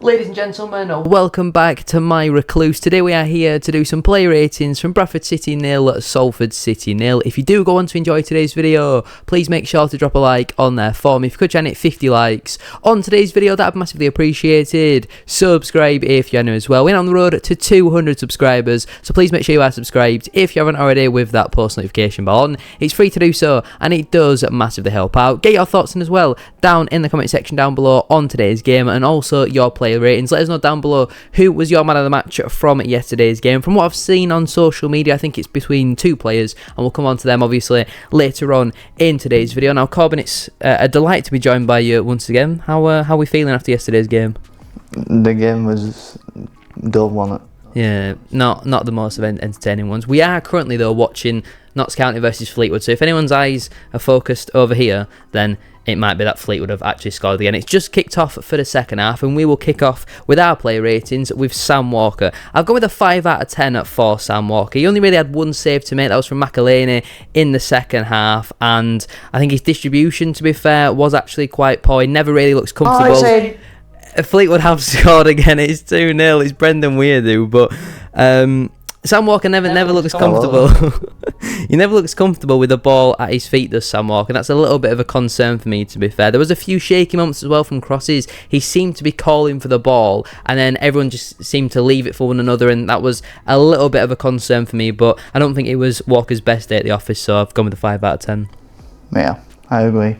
Ladies and gentlemen, welcome back to My Recluse. Today we are here to do some player ratings from Bradford City 0, Salford City 0. If you do go on to enjoy today's video, please make sure to drop a like on there for me. If you could try and hit 50 likes on today's video, that would be massively appreciated. Subscribe if you're new as well. We're on the road to 200 subscribers, so please make sure you are subscribed if you haven't already with that post notification bell on. It's free to do so, and it does massively help out. Get your thoughts in as well down in the comment section down below on today's game, and also your player ratings. Let us know down below who was your man of the match from yesterday's game. From what I've seen on social media, I think it's between two players, and we'll come on to them obviously later on in today's video. Now, Korban, it's a delight to be joined by you once again. How are we feeling after yesterday's game? The game was dull, wasn't it? Yeah, not the most entertaining ones. We are currently though watching Notts County versus Fleetwood, so if anyone's eyes are focused over here, then it might be that Fleetwood have actually scored again. It's just kicked off for the second half, and we will kick off with our player ratings with Sam Walker. I've gone with a 5 out of 10 for Sam Walker. He only really had one save to make. That was from McElhaney in the second half, and I think his distribution, to be fair, was actually quite poor. He never really looks comfortable. Fleetwood have scored again. It's 2-0. It's Brendan Weirdo, but Sam Walker never looks comfortable. He never looks comfortable with the ball at his feet, does Sam Walker, and that's a little bit of a concern for me, to be fair. There was a few shaky moments as well from crosses. He seemed to be calling for the ball, and then everyone just seemed to leave it for one another, and that was a little bit of a concern for me, but I don't think it was Walker's best day at the office, so I've gone with a 5 out of 10. Yeah, I agree.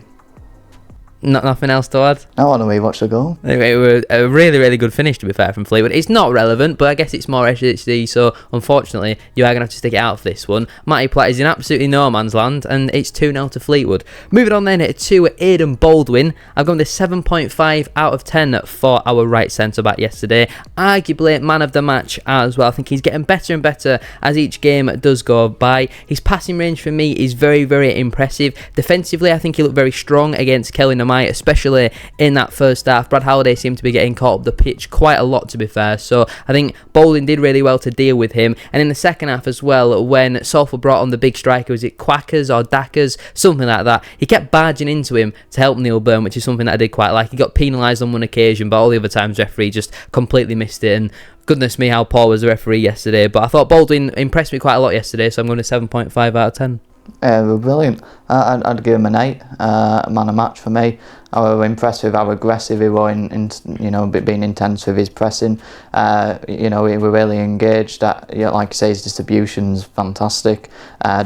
Nothing else to add? I want to rewatch the goal. It was a really good finish, to be fair, from Fleetwood. It's not relevant, but I guess it's more HD, so unfortunately you are going to have to stick it out for this one. Matty Platt is in absolutely no man's land, and it's 2-0 to Fleetwood. Moving on then to Iden Baldwin. I've gone with 7.5 out of 10 for our right centre-back yesterday. Arguably man of the match as well. I think he's getting better and better as each game does go by. His passing range for me is very impressive. Defensively, I think he looked very strong against Kelly, especially in that first half. Brad Halliday seemed to be getting caught up the pitch quite a lot, to be fair, so I think Baldwin did really well to deal with him. And in the second half as well, when Salford brought on the big striker, was it Quackers or Dackers, something like that, he kept barging into him to help Neil Byrne, which is something that I did quite like. He got penalised on one occasion, but all the other times referee just completely missed it, and goodness me how poor was the referee yesterday. But I thought Baldwin impressed me quite a lot yesterday, so I'm going to 7.5 out of 10. Yeah, they were brilliant. I'd give him an 8, man of match for me. I was impressed with how aggressive he was in being intense with his pressing. He was really engaged. Like you say, his distribution's fantastic.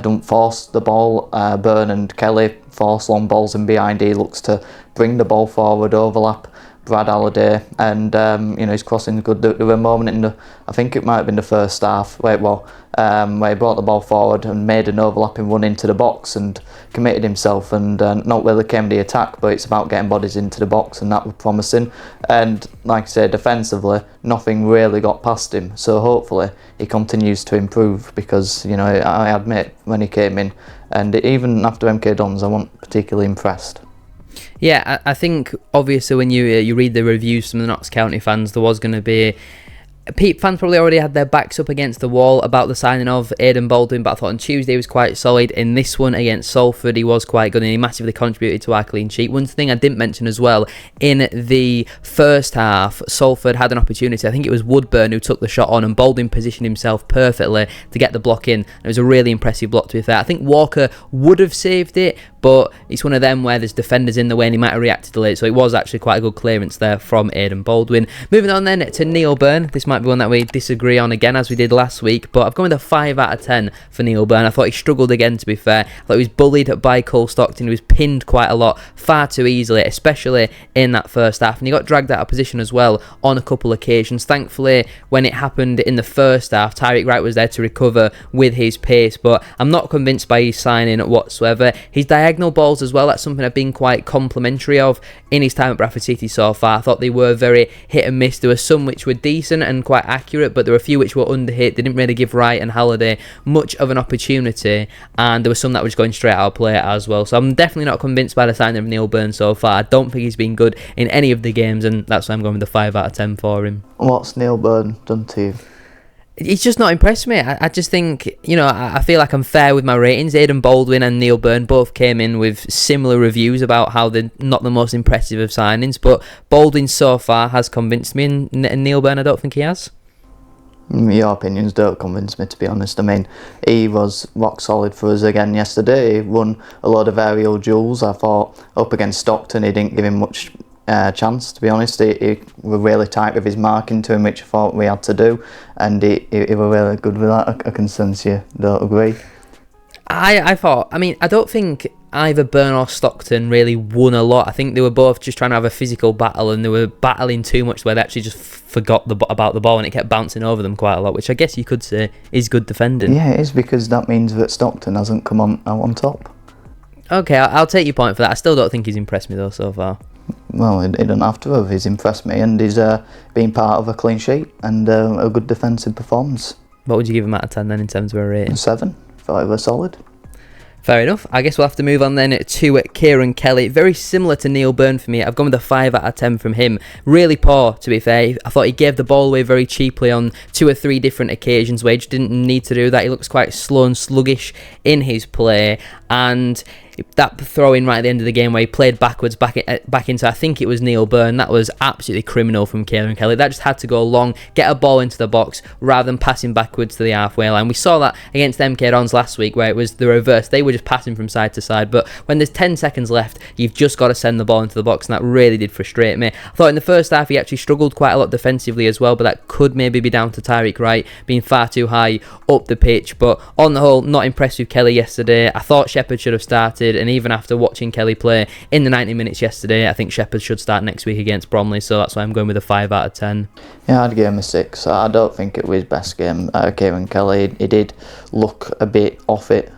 Don't force the ball. Byrne and Kelly force long balls in behind. He looks to bring the ball forward, overlap Brad Halliday, and his crossing good. There was a moment I think it might have been the first half where he brought the ball forward and made an overlapping run into the box and committed himself, and not really came the attack, but it's about getting bodies into the box, and that was promising. And like I said, defensively, nothing really got past him, so hopefully he continues to improve, because I admit when he came in, and even after MK Dons, I wasn't particularly impressed. Yeah, I think obviously when you read the reviews from the Notts County fans, there was going to be fans probably already had their backs up against the wall about the signing of Iden Baldwin, but I thought on Tuesday he was quite solid. In this one against Salford, he was quite good, and he massively contributed to our clean sheet. One thing I didn't mention as well, in the first half, Salford had an opportunity. I think it was Woodburn who took the shot on, and Baldwin positioned himself perfectly to get the block in. It was a really impressive block, to be fair. I think Walker would have saved it, but it's one of them where there's defenders in the way and he might have reacted late, so it was actually quite a good clearance there from Iden Baldwin. Moving on then to Neil Byrne. This might be one that we disagree on again, as we did last week, but I've gone with a 5 out of 10 for Neil Byrne. I thought he struggled again, to be fair. I thought he was bullied by Cole Stockton. He was pinned quite a lot, far too easily, especially in that first half, and he got dragged out of position as well on a couple of occasions. Thankfully, when it happened in the first half, Tyreek Wright was there to recover with his pace, but I'm not convinced by his signing whatsoever. His diagonal balls as well, that's something I've been quite complimentary of in his time at Bradford City so far. I thought they were very hit and miss. There were some which were decent and quite accurate, but there were a few which were underhit. They didn't really give Wright and Halliday much of an opportunity, and there were some that were just going straight out of play as well. So I'm definitely not convinced by the signing of Neil Byrne so far. I don't think he's been good in any of the games, and that's why I'm going with the 5 out of 10 for him. What's Neil Byrne done to you? He's just not impressed me. I just think, I feel like I'm fair with my ratings. Iden Baldwin and Neil Byrne both came in with similar reviews about how they're not the most impressive of signings, but Baldwin so far has convinced me, and Neil Byrne I don't think he has. Your opinions don't convince me, to be honest. I mean, he was rock solid for us again yesterday. He won a lot of aerial duels. I thought up against Stockton he didn't give him much chance, to be honest. He were really tight with his marking to him, which I thought we had to do, and he were really good with that. I can sense you don't agree. I don't think either Byrne or Stockton really won a lot. I think they were both just trying to have a physical battle, and they were battling too much where they actually just forgot about the ball, and it kept bouncing over them quite a lot, which I guess you could say is good defending. Yeah, it is, because that means that Stockton hasn't come on top. Okay, I'll take your point for that. I still don't think he's impressed me though so far. Well, he doesn't have to have. He's impressed me, and he's been part of a clean sheet and a good defensive performance. What would you give him out of 10 then in terms of a rating? 7. Thought he was solid. Fair enough. I guess we'll have to move on then to Kieran Kelly. Very similar to Neil Byrne for me. I've gone with a 5 out of 10 from him. Really poor, to be fair. I thought he gave the ball away very cheaply on 2 or 3 different occasions where he just didn't need to do that. He looks quite slow and sluggish in his play, and that throw in right at the end of the game where he played backwards back into, I think it was Neil Byrne, that was absolutely criminal from Kieran Kelly. That just had to go long, get a ball into the box rather than passing backwards to the halfway line. We saw that against MK Dons last week where it was the reverse. They were just passing from side to side, but when there's 10 seconds left, you've just got to send the ball into the box, and that really did frustrate me. I thought in the first half he actually struggled quite a lot defensively as well, but that could maybe be down to Tyreek Wright being far too high up the pitch. But on the whole, not impressed with Kelly yesterday. I thought Shepherd should have started, and even after watching Kelly play in the 90 minutes yesterday, I think Shepherd should start next week against Bromley, so that's why I'm going with a 5 out of 10. Yeah, I'd give him a 6. I don't think it was his best game. Kieran Kelly, he did look a bit off it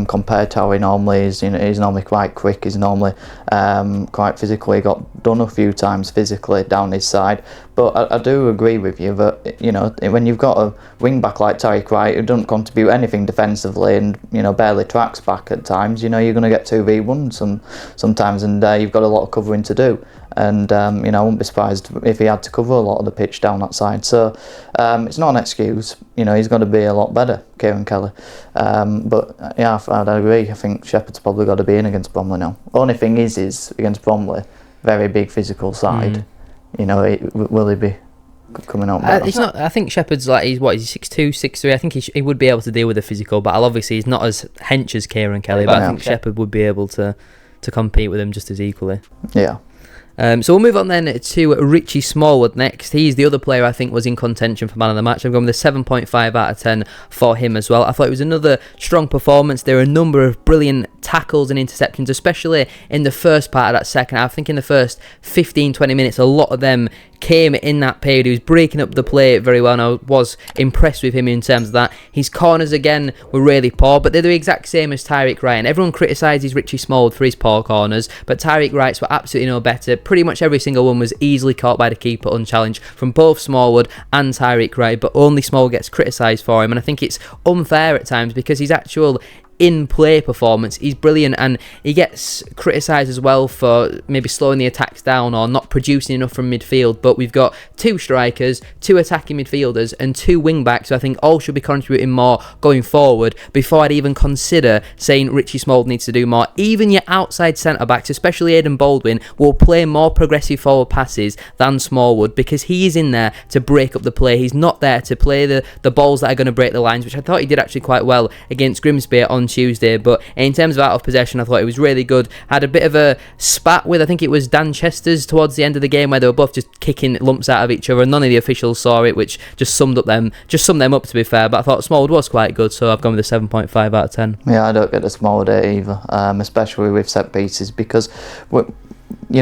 compared to how he normally is. He's normally quite quick, he's normally quite physical. He got done a few times physically down his side, but I do agree with you that when you've got a wing back like Tyreek Wright who doesn't contribute anything defensively and barely tracks back at times, you're going to get 2v1 sometimes, and you've got a lot of covering to do. And I wouldn't be surprised if he had to cover a lot of the pitch down that side. So it's not an excuse. He's got to be a lot better, Kieran Kelly. But yeah, I'd agree. I think Shepherd's probably got to be in against Bromley now. Only thing is against Bromley, very big physical side. Will he be coming out better? It's not. I think Shepherd's he's 6'2", 6'3". I think he would be able to deal with the physical battle. Obviously, he's not as hench as Kieran Kelly, but I think Shepherd would be able to compete with him just as equally. Yeah. So we'll move on then to Richie Smallwood next. He's the other player I think was in contention for man of the match. I've gone with a 7.5 out of 10 for him as well. I thought it was another strong performance. There were a number of brilliant tackles and interceptions, especially in the first part of that second half. I think in the first 15-20 minutes, a lot of them came in that period. He was breaking up the play very well, and I was impressed with him in terms of that. His corners again were really poor, but they're the exact same as Tyreek Wright. Everyone criticises Richie Smallwood for his poor corners, but Tyreek Wright's were absolutely no better. Pretty much every single one was easily caught by the keeper unchallenged from both Smallwood and Tyreek Wright, but only Smallwood gets criticised for him, and I think it's unfair at times because his actual in-play performance, he's brilliant, and he gets criticised as well for maybe slowing the attacks down or not producing enough from midfield. But we've got 2 strikers, 2 attacking midfielders and 2 wing-backs, so I think all should be contributing more going forward before I'd even consider saying Richie Smallwood needs to do more. Even your outside centre-backs, especially Iden Baldwin, will play more progressive forward passes than Smallwood because he is in there to break up the play. He's not there to play the balls that are going to break the lines, which I thought he did actually quite well against Grimsby on Tuesday. But in terms of out of possession, I thought it was really good. Had a bit of a spat with, I think it was Dan Chester's towards the end of the game, where they were both just kicking lumps out of each other, and none of the officials saw it, which just summed them up, to be fair. But I thought Smallwood was quite good, so I've gone with a 7.5 out of 10. Yeah, I don't get the Smallwood either, especially with set pieces, because he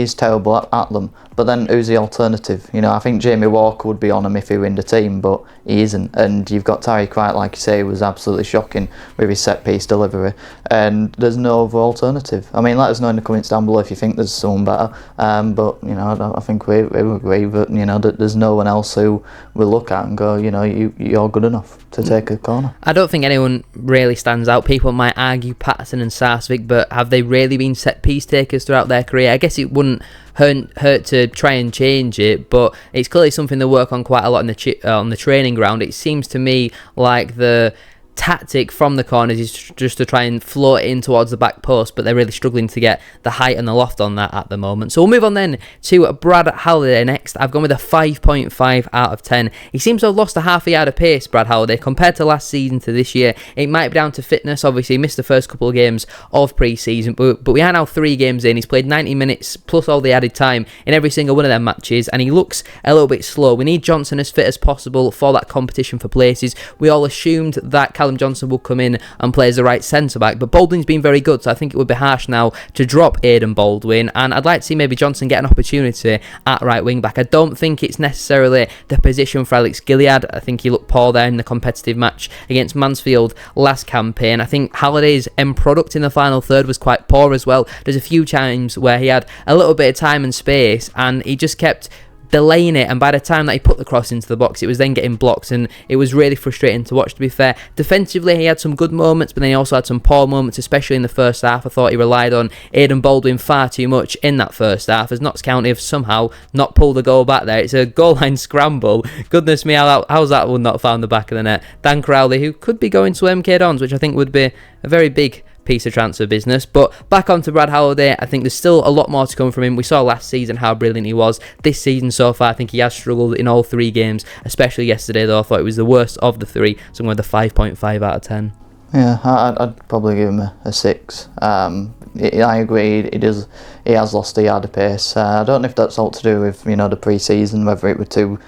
is terrible at them. But then who's the alternative? I think Jamie Walker would be on him if he were in the team, but he isn't. And you've got Tyreek Wright, like you say, who was absolutely shocking with his set-piece delivery. And there's no other alternative. I mean, let us know in the comments down below if you think there's someone better. But, I think we agree that there's no one else who we'll look at and go, you're good enough to take a corner. I don't think anyone really stands out. People might argue Patterson and Sovic, but have they really been set-piece takers throughout their their career. I guess it wouldn't hurt to try and change it, but it's clearly something they work on quite a lot on the training ground. It seems to me like the tactic from the corners is just to try and float it in towards the back post, but they're really struggling to get the height and the loft on that at the moment. So we'll move on then to Brad Halliday next. I've gone with a 5.5 out of 10. He seems to have lost a half a yard of pace, Brad Halliday, compared to last season to this year. It might be down to fitness. Obviously, he missed the first couple of games of pre-season, but we are now 3 games in. He's played 90 minutes plus all the added time in every single one of them matches, and he looks a little bit slow. We need Johnson as fit as possible for that competition for places. We all assumed that Callum Johnson will come in and play as the right centre-back, but Baldwin's been very good, so I think it would be harsh now to drop Iden Baldwin, and I'd like to see maybe Johnson get an opportunity at right wing-back. I don't think it's necessarily the position for Alex Gilead. I think he looked poor there in the competitive match against Mansfield last campaign. I think Halliday's end product in the final third was quite poor as well. There's a few times where he had a little bit of time and space, and he just kept delaying it, and by the time that he put the cross into the box, it was then getting blocked, and it was really frustrating to watch, to be fair. Defensively, he had some good moments, but then he also had some poor moments, especially in the first half. I thought he relied on Iden Baldwin far too much in that first half, as Notts County have somehow not pulled the goal back there. It's a goal line scramble. Goodness me, how's that one not found the back of the net? Dan Crowley, who could be going to MK Dons, which I think would be a very big piece of transfer business. But back on to Brad Halliday, I think there's still a lot more to come from him. We saw last season how brilliant he was. This season so far, I think he has struggled in all 3 games, especially yesterday, though I thought it was the worst of the 3, so I'm going with a 5.5 out of 10. Yeah, I'd probably give him a 6. I agree, he has lost a yard of pace. I don't know if that's all to do with, the pre-season, whether it were too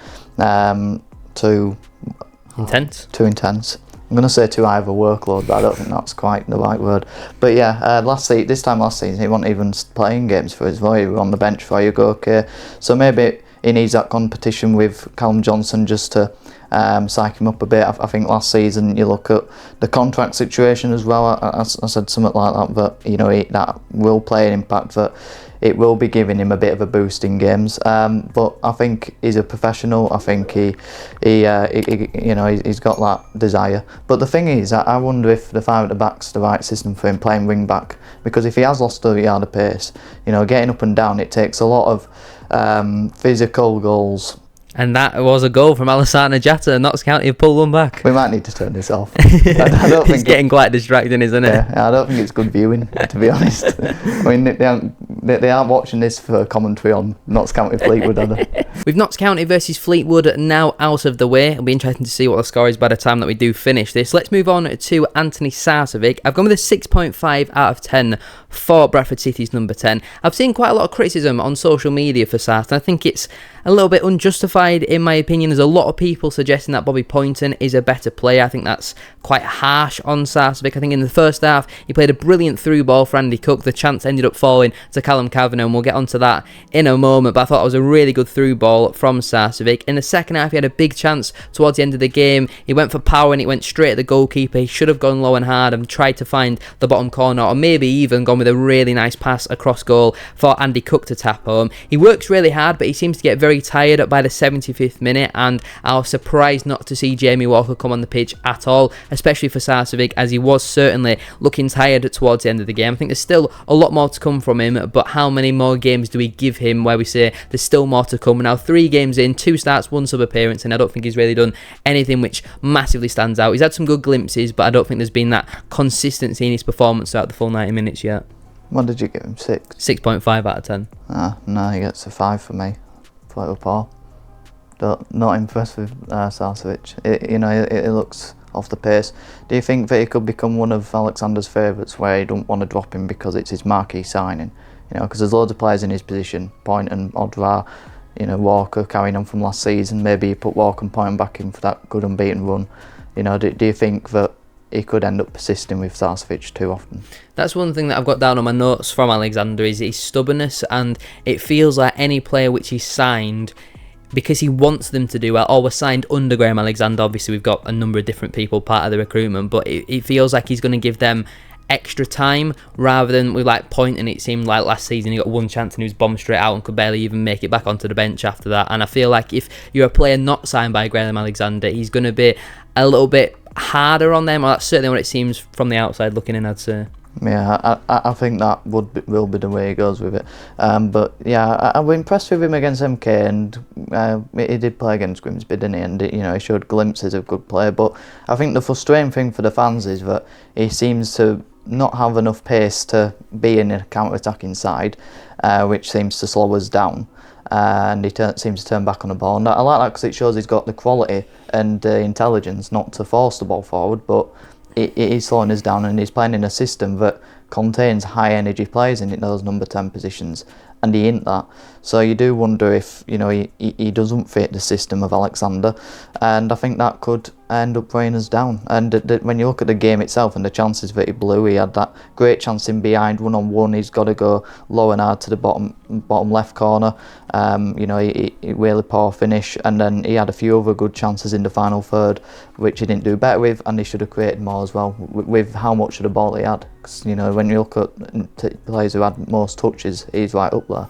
intense. Too intense. I'm going to say too high of a workload, but I don't think that's quite the right word. But yeah, this time last season, he wasn't even playing games for us, he was on the bench for Ugoke. So maybe he needs that competition with Callum Johnson just to psych him up a bit. I think last season, you look at the contract situation as well, I said something like that, but that will play an impact, that it will be giving him a bit of a boost in games. But I think he's a professional. I think he's got that desire. But the thing is, I wonder if the 5 at the back's the right system for him playing wing back, because if he has lost a yard of pace, getting up and down, it takes a lot of physical goals. And that was a goal from Alassane Jatta. Notts County have pulled one back. We might need to turn this off. I don't think it's getting quite distracting, isn't it? Yeah, I don't think it's good viewing, to be honest. I mean, they aren't watching this for commentary on Notts County Fleetwood, are they? With Notts County versus Fleetwood now out of the way, it'll be interesting to see what the score is by the time that we do finish this. Let's move on to Anthony Sarcevic. I've gone with a 6.5 out of 10 for Bradford City's number 10. I've seen quite a lot of criticism on social media for Sarce, and I think it's a little bit unjustified in my opinion. There's a lot of people suggesting that Bobby Pointon is a better player. I think that's quite harsh on Sarcevic. I think in the first half he played a brilliant through ball for Andy Cook. The chance ended up falling to Callum Kavi, and we'll get onto that in a moment, but I thought it was a really good through ball from Sarcevic. In the second half he had a big chance towards the end of the game. He went for power and it went straight at the goalkeeper. He should have gone low and hard and tried to find the bottom corner, or maybe even gone with a really nice pass across goal for Andy Cook to tap home. He works really hard, but he seems to get very tired by the 75th minute, and I was surprised not to see Jamie Walker come on the pitch at all, especially for Sarcevic, as he was certainly looking tired towards the end of the game. I think there's still a lot more to come from him, but how many more games do we give him where we say there's still more to come? Now 3 games in, 2 starts, 1 sub appearance, and I don't think he's really done anything which massively stands out. He's had some good glimpses, but I don't think there's been that consistency in his performance throughout the full 90 minutes yet. What did you give him? 6? 6.5 out of 10. No, he gets a 5 for me. Quite a par. Not impressed with Sarcevic. It looks off the pace. Do you think that he could become one of Alexander's favourites, where he don't want to drop him because it's his marquee signing? Because there's loads of players in his position, Pointon, Odra, Walker carrying on from last season. Maybe you put Walker and Pointon back in for that good unbeaten run. Do you think that he could end up persisting with Sarcevic too often? That's one thing that I've got down on my notes from Alexander, is his stubbornness, and it feels like any player which he's signed because he wants them to do well, or was signed under Graham Alexander. Obviously we've got a number of different people part of the recruitment, but it feels like he's going to give them extra time, rather than with like Pointon. It seemed like last season he got one chance and he was bombed straight out and could barely even make it back onto the bench after that. And I feel like if you're a player not signed by Graham Alexander, he's going to be a little bit harder on them, or that's certainly what it seems from the outside looking in, I'd say. Yeah, I think that will be the way he goes with it. But yeah, I was impressed with him against MK, and he did play against Grimsby, didn't he? And he showed glimpses of good play. But I think the frustrating thing for the fans is that he seems to not have enough pace to be in a counter-attacking side, which seems to slow us down. And he seems to turn back on the ball. And I like that because it shows he's got the quality and intelligence not to force the ball forward, but it is slowing us down, and he's playing in a system that contains high energy players in those number 10 positions, and he ain't that. So you do wonder if he doesn't fit the system of Alexander, and I think that could end up weighing us down. And when you look at the game itself and the chances that he blew, he had that great chance in behind 1-on-1. He's got to go low and hard to the bottom left corner. He really poor finish, and then he had a few other good chances in the final third, which he didn't do better with, and he should have created more as well with how much of the ball he had. Because when you look at players who had most touches, he's right up there.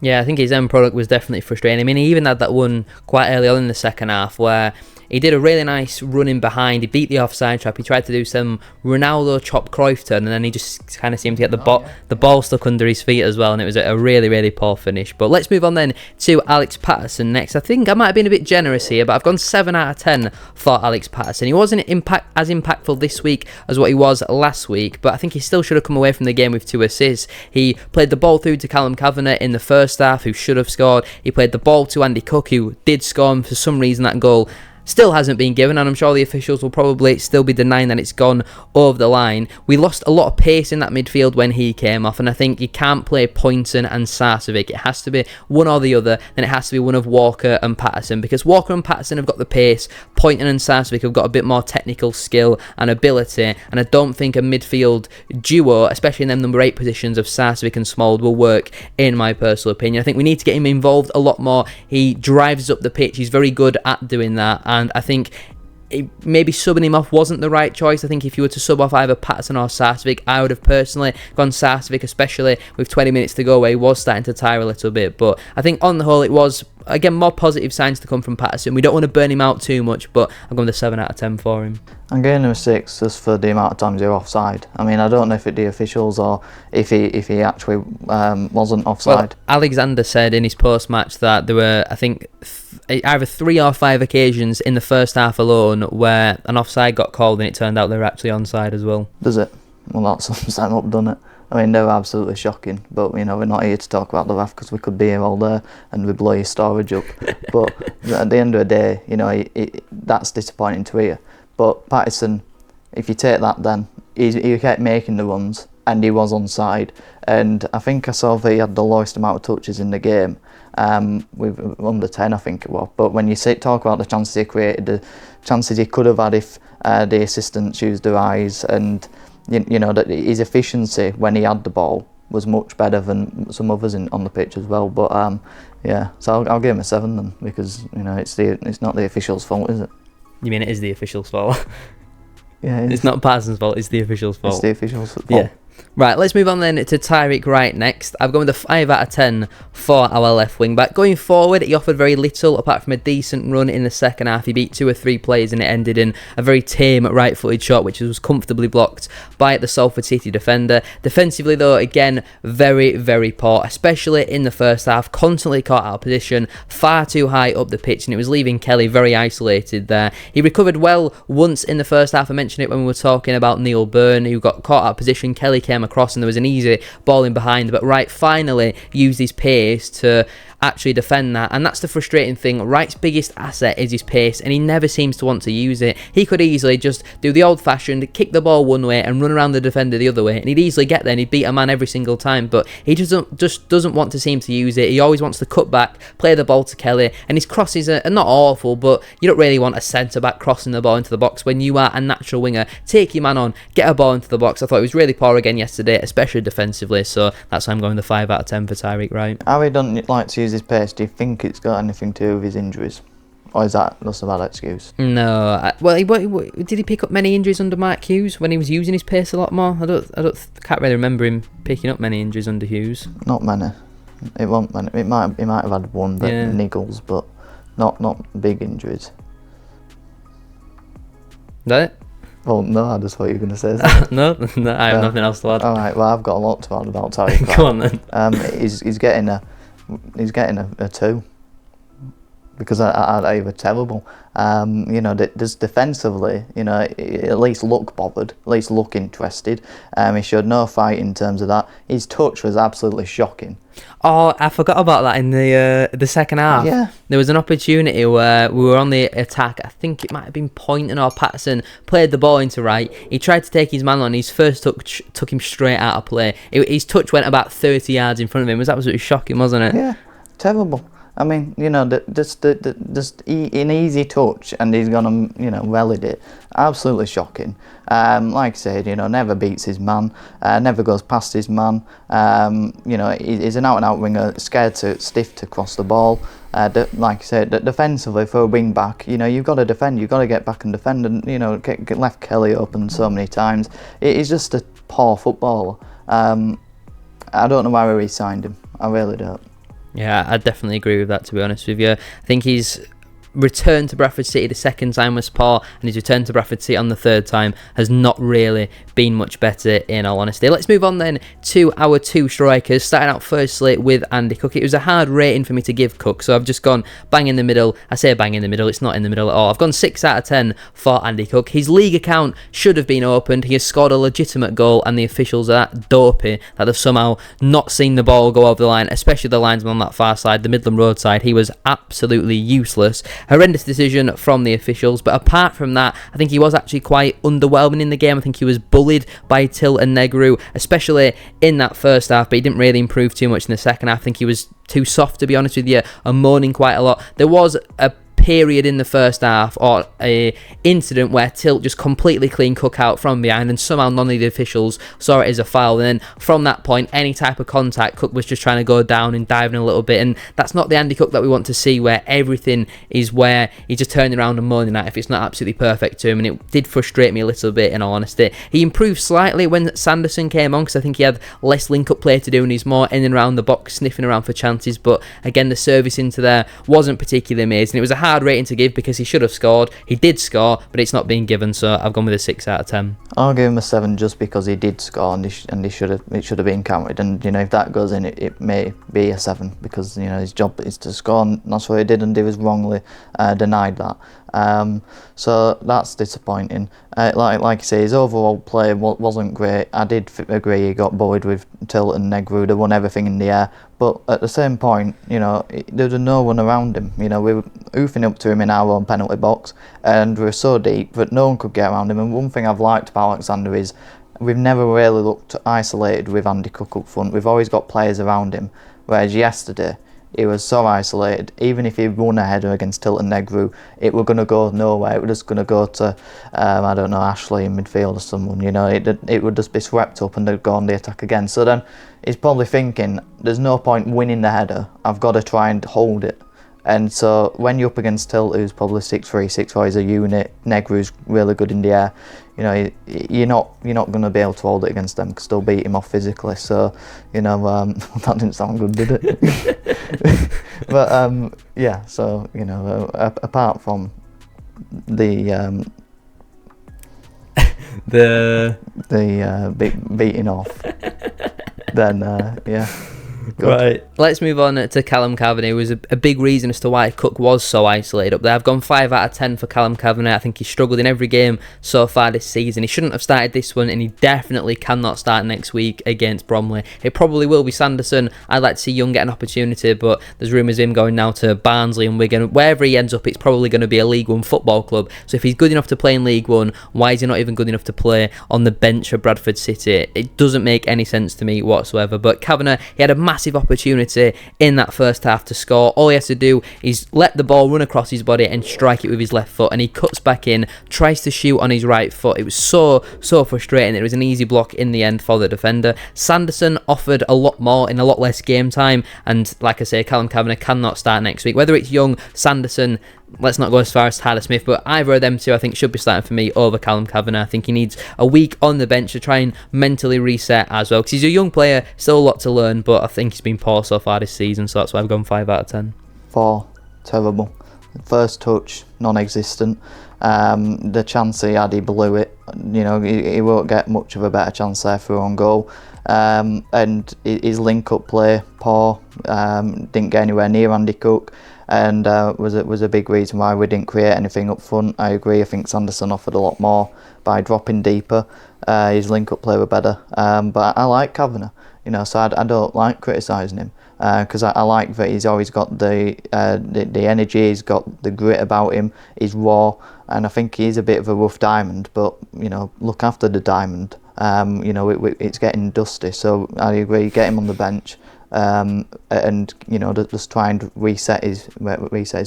Yeah, I think his end product was definitely frustrating. I mean, he even had that one quite early on in the second half where he did a really nice run in behind. He beat the offside trap. He tried to do some Ronaldo chop Cruyff turn, and then he just kind of seemed to get the ball stuck under his feet as well, and it was a really, really poor finish. But let's move on then to Alex Patterson next. I think I might have been a bit generous here, but I've gone 7 out of 10 for Alex Patterson. He wasn't as impactful this week as what he was last week, but I think he still should have come away from the game with 2 assists. He played the ball through to Callum Kavi in the first half, who should have scored. He played the ball to Andy Cook, who did score, and for some reason that goal still hasn't been given, and I'm sure the officials will probably still be denying that it's gone over the line. We lost a lot of pace in that midfield when he came off, and I think you can't play Pointon and Sovic. It has to be one or the other, then it has to be one of Walker and Patterson, because Walker and Patterson have got the pace, Pointon and Sovic have got a bit more technical skill and ability, and I don't think a midfield duo, especially in them number 8 positions of Sovic and Smallwood, will work, in my personal opinion. I think we need to get him involved a lot more. He drives up the pitch, he's very good at doing that, and I think maybe subbing him off wasn't the right choice. I think if you were to sub off either Patterson or Sovic, I would have personally gone Sovic, especially with 20 minutes to go where he was starting to tire a little bit. But I think on the whole it was, again, more positive signs to come from Patterson. We don't want to burn him out too much, but I'm going to 7 out of 10 for him. I'm giving him a 6 just for the amount of times you're offside. I mean, I don't know if it's the officials or if he actually wasn't offside. Well, Alexander said in his post-match that there were, I think, either 3 or 5 occasions in the first half alone where an offside got called and it turned out they were actually onside as well. Does it? Well, that's something up, doesn't it? I mean, they're absolutely shocking, but we're not here to talk about the ref because we could be here all day and we blow your storage up. But at the end of the day, that's disappointing to hear. But Patterson, if you take that, then he kept making the runs and he was onside. And I think I saw that he had the lowest amount of touches in the game, with under 10, I think it was. But when you talk about the chances he created, the chances he could have had if the assistants used their eyes, and that his efficiency when he had the ball was much better than some others on the pitch as well. But yeah, so I'll give him a 7 then, because it's not the officials' fault, is it? You mean it is the officials' fault? Yeah, it's not Parsons' fault, it's the officials' fault. It's the officials' fault. Yeah. Right, let's move on then to Tyreek Wright next. I've gone with a 5 out of 10 for our left wing back. Going forward, he offered very little apart from a decent run in the second half. He beat 2 or 3 players and it ended in a very tame right-footed shot, which was comfortably blocked by the Salford City defender. Defensively though, again, very, very poor, especially in the first half. Constantly caught out of position, far too high up the pitch, and it was leaving Kelly very isolated there. He recovered well once in the first half. I mentioned it when we were talking about Neil Byrne, who got caught out of position. Kelly came across and there was an easy ball in behind, but Wright finally used his pace to actually defend that, and that's the frustrating thing. Wright's biggest asset is his pace, and he never seems to want to use it. He could easily just do the old-fashioned kick the ball one way and run around the defender the other way, and he'd easily get there and he'd beat a man every single time, but he just doesn't want to seem to use it. He always wants to cut back, play the ball to Kelly, and his crosses are not awful, but you don't really want a centre-back crossing the ball into the box when you are a natural winger. Take your man on, get a ball into the box. I thought he was really poor again yesterday, especially defensively, so that's why I'm going the 5 out of 10 for Tyreek Wright. Harry doesn't like to use his pace. Do you think it's got anything to do with his injuries? Or is that just a bad excuse? No. Did he pick up many injuries under Mark Hughes when he was using his pace a lot more? I can't really remember him picking up many injuries under Hughes. Not many. It won't many. He might have had one, but niggles, but not big injuries. Is that it? Well, no, I just thought you were going to say something. No, I have nothing else to add. All right, well, I've got a lot to add about Tyreek. Go on then. He's getting a 2 because I were terrible. Just defensively, at least look bothered, at least look interested. He showed no fight in terms of that. His touch was absolutely shocking. Oh, I forgot about that in the second half. Yeah. There was an opportunity where we were on the attack. I think it might have been Pointon or Patterson played the ball into right. He tried to take his man on. His first touch took him straight out of play. His touch went about 30 yards in front of him. It was absolutely shocking, wasn't it? Yeah, terrible. I mean, just an easy touch, and he's gonna, rallied it. Absolutely shocking. Like I said, never beats his man, never goes past his man. He's an out-and-out winger, scared to stiff to cross the ball. Like I said, defensively for a wing back, you've got to defend. You've got to get back and defend, and get left Kelly open so many times. He's just a poor footballer. I don't know why we re-signed him. I really don't. Yeah, I definitely agree with that, to be honest with you. I think he's return to Bradford City the second time was poor, and his return to Bradford City on the third time has not really been much better, in all honesty. Let's move on then to our two strikers, starting out firstly with Andy Cook. It was a hard rating for me to give Cook, so I've just gone bang in the middle. I say bang in the middle, it's not in the middle at all. I've gone 6 out of 10 for Andy Cook. His league account should have been opened. He has scored a legitimate goal, and the officials are that dopey that they've somehow not seen the ball go over the line, especially the linesman on that far side, the Midland Road side. He was absolutely useless. Horrendous decision from the officials, but apart from that, I think he was actually quite underwhelming in the game. I think he was bullied by Till and Negru, especially in that first half, but he didn't really improve too much in the second half. I think he was too soft, to be honest with you, and moaning quite a lot. There was a period in the first half, or a incident where Tilt just completely cleaned Cook out from behind, and somehow none of the officials saw it as a foul. And then from that point, any type of contact, Cook was just trying to go down and diving a little bit, and that's not the Andy Cook that we want to see, where everything is where he's just turning around and moaning at if it's not absolutely perfect to him. And it did frustrate me a little bit, in all honesty. He improved slightly when Sanderson came on, because I think he had less link-up play to do, and he's more in and around the box, sniffing around for chances. But again, the service into there wasn't particularly amazing. It was a hard rating to give because he should have scored. He did score, but it's not being given, so I've gone with a 6 out of 10. I'll give him a 7 just because he did score, and it should have been counted. And if that goes in, it may be a 7 because his job is to score, and that's what he did, and he was wrongly denied that. So that's disappointing. Like I say, his overall play wasn't great. I did agree he got bullied with Tilt and Negru. They won everything in the air, but at the same point, there was no one around him. We were oofing up to him in our own penalty box, and we were so deep that no one could get around him. And one thing I've liked about Alexander is we've never really looked isolated with Andy Cook up front. We've always got players around him, whereas yesterday he was so isolated. Even if he won a header against Tilton Negru, it were going to go nowhere. It was just going to go to, I don't know, Ashley in midfield or someone. It would just be swept up and they'd go on the attack again. So then he's probably thinking, there's no point winning the header. I've got to try and hold it. And so when you're up against Tilt, who's probably 6'3", 6'4", he's a unit, Negru's really good in the air, you're not going to be able to hold it against them because they'll beat him off physically. So, that didn't sound good, did it? But, yeah, so, apart from the beating off, then, yeah. Good. Right, let's move on to Callum Kavi. It was a big reason as to why Cook was so isolated up there. I've gone 5 out of 10 for Callum Kavi. I think he struggled in every game so far this season. He shouldn't have started this one, and he definitely cannot start next week against Bromley. It probably will be Sanderson. I'd like to see Young get an opportunity, but there's rumours of him going now to Barnsley and Wigan. Wherever he ends up, it's probably going to be a League One football club. So if he's good enough to play in League One, why is he not even good enough to play on the bench for Bradford City? It doesn't make any sense to me whatsoever. But Kavanagh, he had a massive opportunity in that first half to score. All he has to do is let the ball run across his body and strike it with his left foot, and he cuts back in, tries to shoot on his right foot. It was so frustrating. It was an easy block in the end for the defender. Sanderson offered a lot more in a lot less game time, and like I say, Callum Kavanagh cannot start next week. Whether it's Young, Sanderson, let's not go as far as Tyler Smith, but either of them two I think should be starting for me over Callum Kavanagh. I think he needs a week on the bench to try and mentally reset as well, because he's a young player, still a lot to learn, but I think he's been poor so far this season, so that's why I've gone 5 out of 10. 4, terrible. First touch, non-existent. The chance he had, he blew it. You know, he won't get much of a better chance there for on goal. And his link-up play, poor. Didn't get anywhere near Andy Cook, and was a big reason why we didn't create anything up front. I agree. I think Sanderson offered a lot more by dropping deeper. His link-up play were better. But I like Kavanagh. You know, so I don't like criticising him, because I like that he's always got the energy, he's got the grit about him, he's raw, and I think he's a bit of a rough diamond, but, you know, look after the diamond. You know, it's getting dusty, so I agree, get him on the bench, and, you know, just try and reset his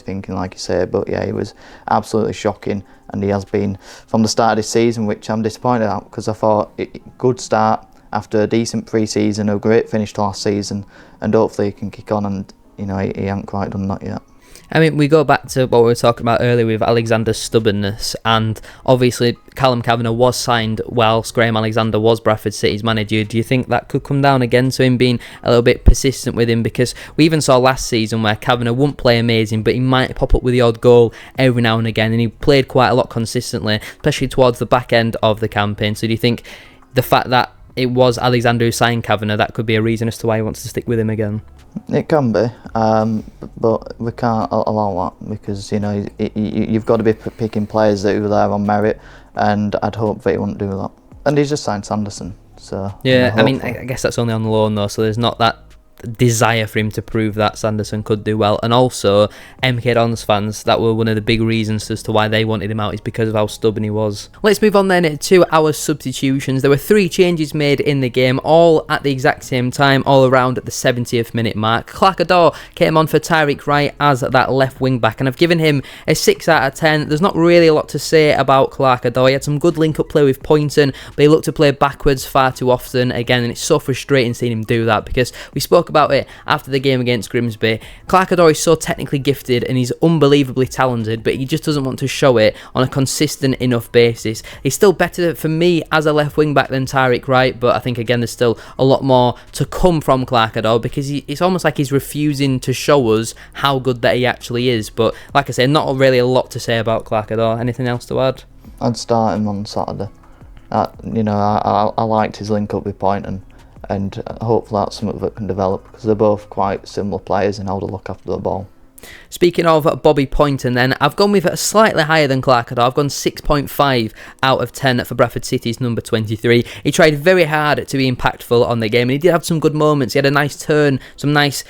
thinking, like you say. But yeah, he was absolutely shocking, and he has been from the start of this season, which I'm disappointed at, because I thought good start after a decent pre-season, a great finish to last season, and hopefully he can kick on, and, you know, he hasn't quite done that yet. I mean, we go back to what we were talking about earlier with Alexander's stubbornness, and obviously Callum Kavanagh was signed whilst Graham Alexander was Bradford City's manager. Do you think that could come down again to him being a little bit persistent with him? Because we even saw last season where Kavanagh wouldn't play amazing, but he might pop up with the odd goal every now and again, and he played quite a lot consistently, especially towards the back end of the campaign. So do you think the fact that it was Alexander who signed Kavanagh, that could be a reason as to why he wants to stick with him again? It can be, but we can't allow that, because, you know, you've got to be picking players that are there on merit, and I'd hope that he wouldn't do that. And he's just signed Sanderson, so yeah. You know, I mean, I guess that's only on loan though, so there's not that desire for him to prove that Sanderson could do well. And also MK Dons fans, that were one of the big reasons as to why they wanted him out, is because of how stubborn he was. Let's move on then to our substitutions. There were 3 changes made in the game, all at the exact same time, all around at the 70th minute mark. Clark came on for Tyreek Wright as that left wing back, and I've given him a 6 out of 10. There's not really a lot to say about Clark. He had some good link up play with Pointon, but he looked to play backwards far too often again, and it's so frustrating seeing him do that, because we spoke about it after the game against Grimsby. Clark is so technically gifted and he's unbelievably talented, but he just doesn't want to show it on a consistent enough basis. He's still better for me as a left wing back than Tyreek Wright, but I think again there's still a lot more to come from Clark, because it's almost like he's refusing to show us how good that he actually is. But like I say, not really a lot to say about Clark. Anything else to add? I'd start him on Saturday. You know, I liked his link up with Pointon, and hopefully that's something that can develop, because they're both quite similar players in how to look after the ball. Speaking of Bobby Pointon then, I've gone with a slightly higher than Clark. I've gone 6.5 out of 10 for Bradford City's number 23. He tried very hard to be impactful on the game, and he did have some good moments. He had a nice turn, some nice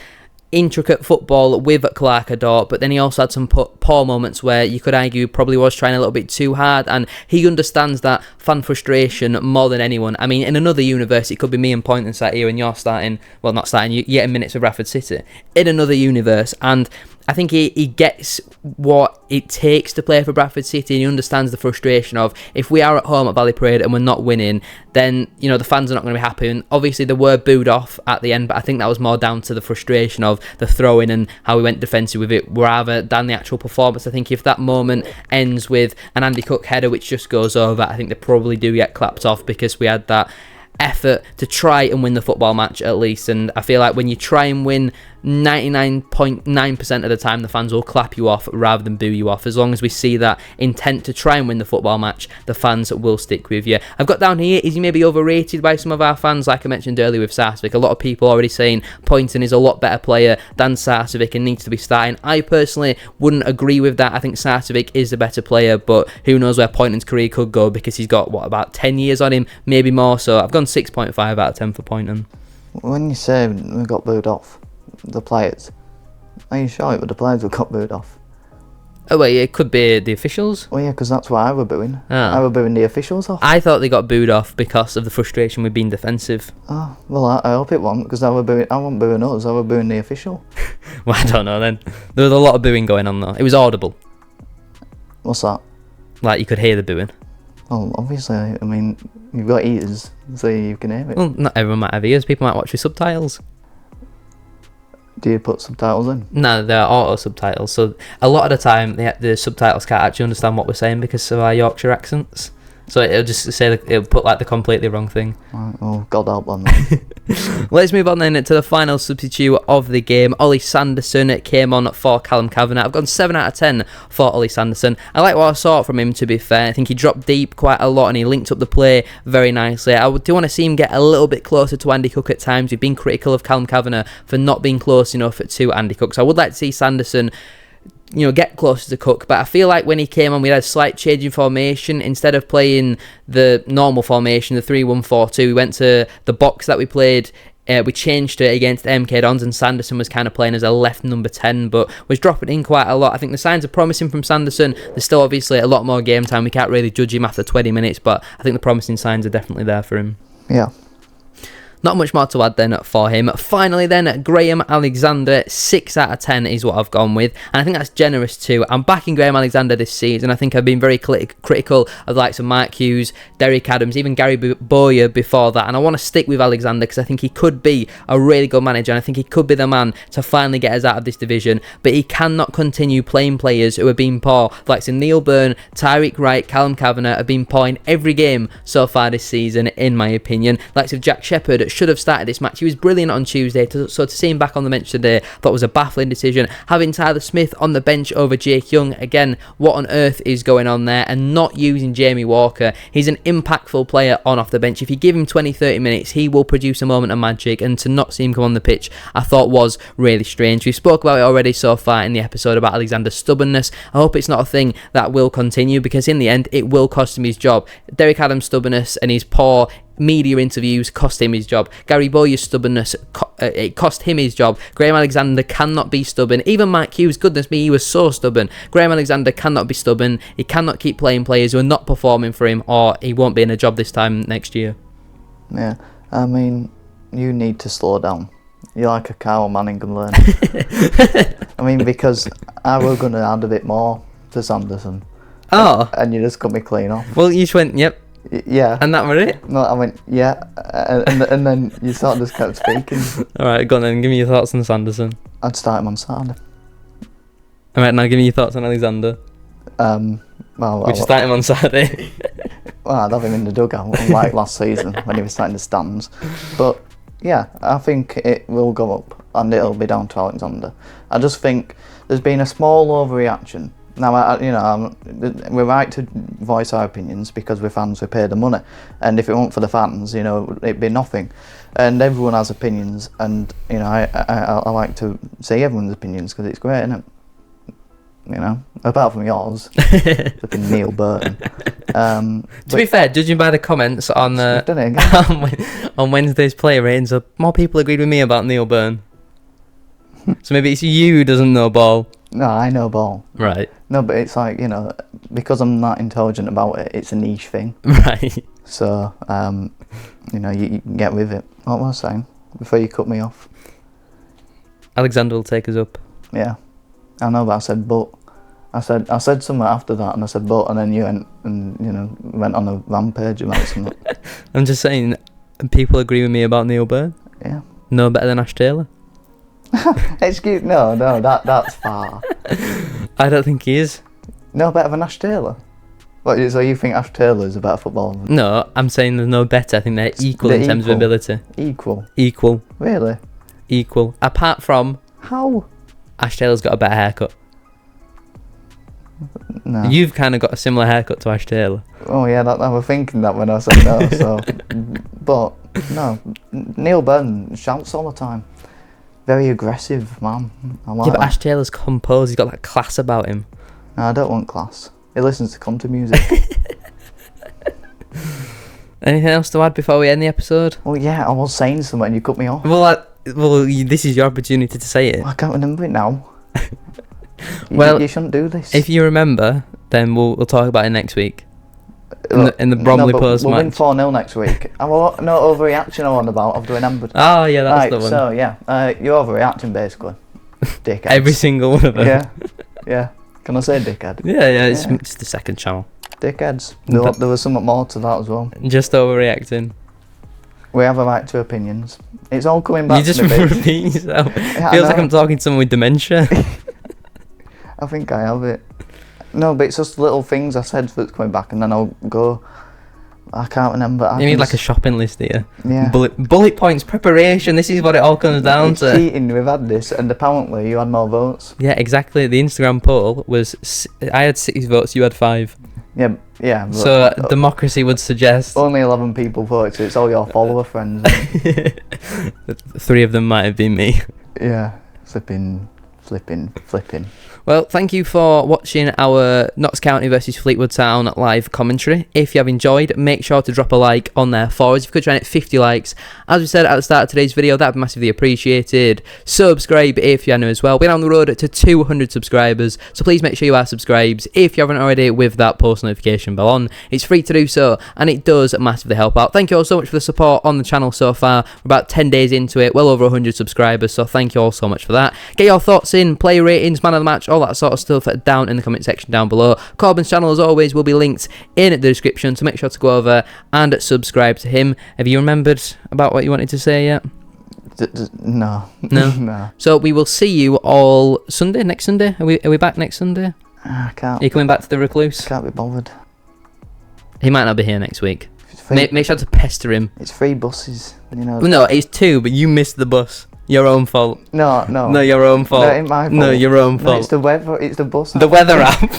intricate football with Clark, but then he also had some poor moments where you could argue probably was trying a little bit too hard, and he understands that fan frustration more than anyone. I mean, in another universe, it could be me and Pointon sat here and you're starting, well, not starting, you're getting minutes with Bradford City. In another universe, and I think he gets what it takes to play for Bradford City, and he understands the frustration of, if we are at home at Valley Parade and we're not winning, then, you know, the fans are not going to be happy. And obviously they were booed off at the end, but I think that was more down to the frustration of the throw-in and how we went defensive with it, rather than the actual performance. I think if that moment ends with an Andy Cook header which just goes over, I think they probably do get clapped off, because we had that effort to try and win the football match at least. And I feel like when you try and win, 99.9% of the time the fans will clap you off rather than boo you off. As long as we see that intent to try and win the football match, the fans will stick with you. I've got down here, is he maybe overrated by some of our fans? Like I mentioned earlier with Sovic, a lot of people already saying Pointon is a lot better player than Sovic and needs to be starting. I personally wouldn't agree with that. I think Sovic is the better player, but who knows where Pointon's career could go, because he's got about 10 years on him, maybe more. So I've gone 6.5 out of 10 for Pointon. When you say we got booed off, the players, are you sure it was the players who got booed off? Oh wait, it could be the officials. Well, yeah, because that's what I were booing. Oh. I were booing the officials off. I thought they got booed off because of the frustration with being defensive. Oh, well, I hope it wasn't, because I wasn't booing us, I were booing the official. Well, I don't know then. There was a lot of booing going on though. It was audible. What's that? Like you could hear the booing. Well, obviously, I mean, you've got ears, so you can hear it. Well, not everyone might have ears. People might watch with subtitles. Do you put subtitles in? No, they're auto subtitles. So a lot of the time, the subtitles can't actually understand what we're saying because of our Yorkshire accents. So it'll just say it'll put like the completely wrong thing. Oh, God help them. Let's move on then to the final substitute of the game. Ollie Sanderson came on for Callum Kavi. I've gone 7 out of 10 for Ollie Sanderson. I like what I saw from him, to be fair. I think he dropped deep quite a lot and he linked up the play very nicely. I do want to see him get a little bit closer to Andy Cook at times. We've been critical of Callum Kavi for not being close enough to Andy Cook. So I would like to see Sanderson get closer to Cook, but I feel like when he came on we had a slight change in formation. Instead of playing the normal formation, the 3-1-4-2, we went to the box that we played. We changed it against MK Dons, and Sanderson was kind of playing as a left number 10, but was dropping in quite a lot. I think the signs are promising from Sanderson. There's still obviously a lot more game time. We can't really judge him after 20 minutes, but I think the promising signs are definitely there for him. Yeah. Not much more to add then for him. Finally then, Graham Alexander, 6 out of 10 is what I've gone with. And I think that's generous too. I'm backing Graham Alexander this season. I think I've been very critical of the likes of Mark Hughes, Derek Adams, even Gary Bowyer before that. And I want to stick with Alexander because I think he could be a really good manager. And I think he could be the man to finally get us out of this division. But he cannot continue playing players who have been poor. The likes of Neil Byrne, Tyreek Wright, Callum Kavi have been poor in every game so far this season, in my opinion. The likes of Jack Shepherd should have started this match. He was brilliant on Tuesday, so to see him back on the bench today, thought was a baffling decision. Having Tyler Smith on the bench over Jake Young, again, what on earth is going on there? And not using Jamie Walker. He's an impactful player on off the bench. If you give him 20-30 minutes, he will produce a moment of magic, and to not see him come on the pitch, I thought was really strange. We spoke about it already so far in the episode about Alexander's stubbornness. I hope it's not a thing that will continue, because in the end, it will cost him his job. Derek Adams' stubbornness and his poor media interviews cost him his job. Gary Bowyer's stubbornness, it cost him his job. Graham Alexander cannot be stubborn. Even Mike Hughes, goodness me, he was so stubborn. Graham Alexander cannot be stubborn. He cannot keep playing players who are not performing for him, or he won't be in a job this time next year. Yeah, I mean, you need to slow down. You're like a cow, man, can learn. I mean, because I was going to add a bit more to Sanderson. Oh. And you just cut me clean off. Well, you just went, yep. Yeah. And that were it? No, I went, yeah. And then you sort of just kept speaking. Alright, go on then. Give me your thoughts on Sanderson. I'd start him on Saturday. Alright, now give me your thoughts on Alexander. Well, Would you start him on Saturday? Well, I'd have him in the dugout, like last season when he was starting the stands. But yeah, I think it will go up, and it'll be down to Alexander. I just think there's been a small overreaction. Now, we're right to voice our opinions because we're fans, we pay the money. And if it weren't for the fans, it'd be nothing. And everyone has opinions, and, I like to see everyone's opinions because it's great, isn't it? Apart from yours, flipping Neil Burton. To be fair, judging by the comments on on Wednesday's player ratings, more people agreed with me about Neil Byrne. So maybe it's you who doesn't know ball. No, I know ball. Right. No, but it's like, because I'm not intelligent about it, it's a niche thing. Right. So, you can get with it. What was I saying before you cut me off? Alexander will take us up. Yeah. I know, but I said but. I said something after that, and I said but, and then you went and, went on a rampage about something. I'm just saying, people agree with me about Neil Byrne. Yeah. No better than Ash Taylor. Excuse no, that's far. I don't think he is. No better than Ash Taylor? What, so you think Ash Taylor is a better footballer? No, I'm saying there's no better. I think they're equal in terms of ability. Equal? Really? Equal. Apart from... How? Ash Taylor's got a better haircut. No. You've kind of got a similar haircut to Ash Taylor. Oh yeah, I was thinking that when I said no, so... But, no, Neil Byrne shouts all the time. Very aggressive, man. But Ash Taylor's composed. He's got that class about him. No, I don't want class. He listens to country music. Anything else to add before we end the episode? Well, yeah, I was saying something and you cut me off. Well, this is your opportunity to say it. I can't remember it now. You shouldn't do this. If you remember, then we'll talk about it next week. In the Bromley Post we'll match. We'll win 4-0 next week. No overreaction I want about of doing Amber. Oh, yeah, that's the one. So, yeah, you're overreacting, basically. Dickheads. Every single one of them. Yeah. Can I say dickhead? Yeah, it's the second channel. Dickheads. There was something more to that as well. Just overreacting. We have a right to opinions. It's all coming back to me. You just repeat yourself. Feels like I'm talking to someone with dementia. I think I have it. No, but it's just little things I said that's coming back, and then I'll go. I can't remember. You need like a shopping list here. Yeah. Bullet points, preparation. This is what it all comes down to. Cheating, we've had this, and apparently you had more votes. Yeah, exactly. The Instagram poll was I had 6 votes, you had 5. Yeah. So democracy would suggest only 11 people voted, so it's all your follower friends. 3 of them might have been me. Yeah, flipping. Well, thank you for watching our Notts County versus Fleetwood Town live commentary. If you have enjoyed, make sure to drop a like on there for us. If you could try and hit 50 likes, as we said at the start of today's video, that would be massively appreciated. Subscribe if you are new as well. We're on the road to 200 subscribers, so please make sure you are subscribed if you haven't already with that post notification bell on. It's free to do so, and it does massively help out. Thank you all so much for the support on the channel so far. We're about 10 days into it, well over 100 subscribers, so thank you all so much for that. Get your thoughts in, player ratings, man of the match, all that sort of stuff down in the comment section down below. Korban's channel, as always, will be linked in the description, so make sure to go over and subscribe to him. Have you remembered about what you wanted to say yet? No. No. So we will see you all Sunday, next Sunday. Are we back next Sunday? I can't. Are you coming back to the Recluse? Can't be bothered. He might not be here next week. Free, make sure to pester him. It's free buses, you know. No, it's 2, but you missed the bus. Your own fault. No, your own fault. No, it ain't my fault. No, your own fault. No, it's the weather. It's the bus. The weather app.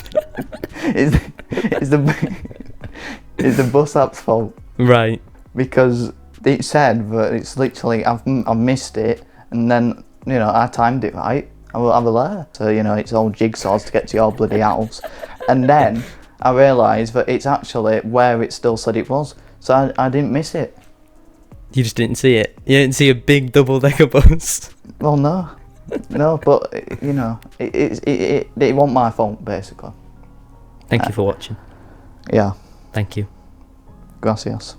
it's the bus app's fault. Right. Because it said that it's literally I've missed it, and then I timed it right. I will have a there. So it's all jigsaws to get to your bloody house, and then I realised that it's actually where it still said it was. So I didn't miss it. You just didn't see it. You didn't see a big double-decker bus. Well, no, but it wasn't my fault, basically. Thank you for watching. Yeah. Thank you. Gracias.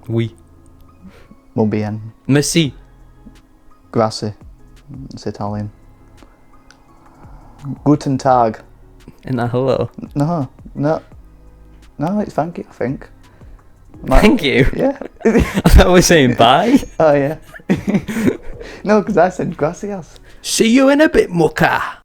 Oui. Muy bien. Merci. Grazie. It's Italian. Guten Tag. Isn't that hello? No, it's thank you, I think. Thank you? Yeah. I thought we were saying bye. Oh, yeah. No, because I said gracias. See you in a bit, mucker.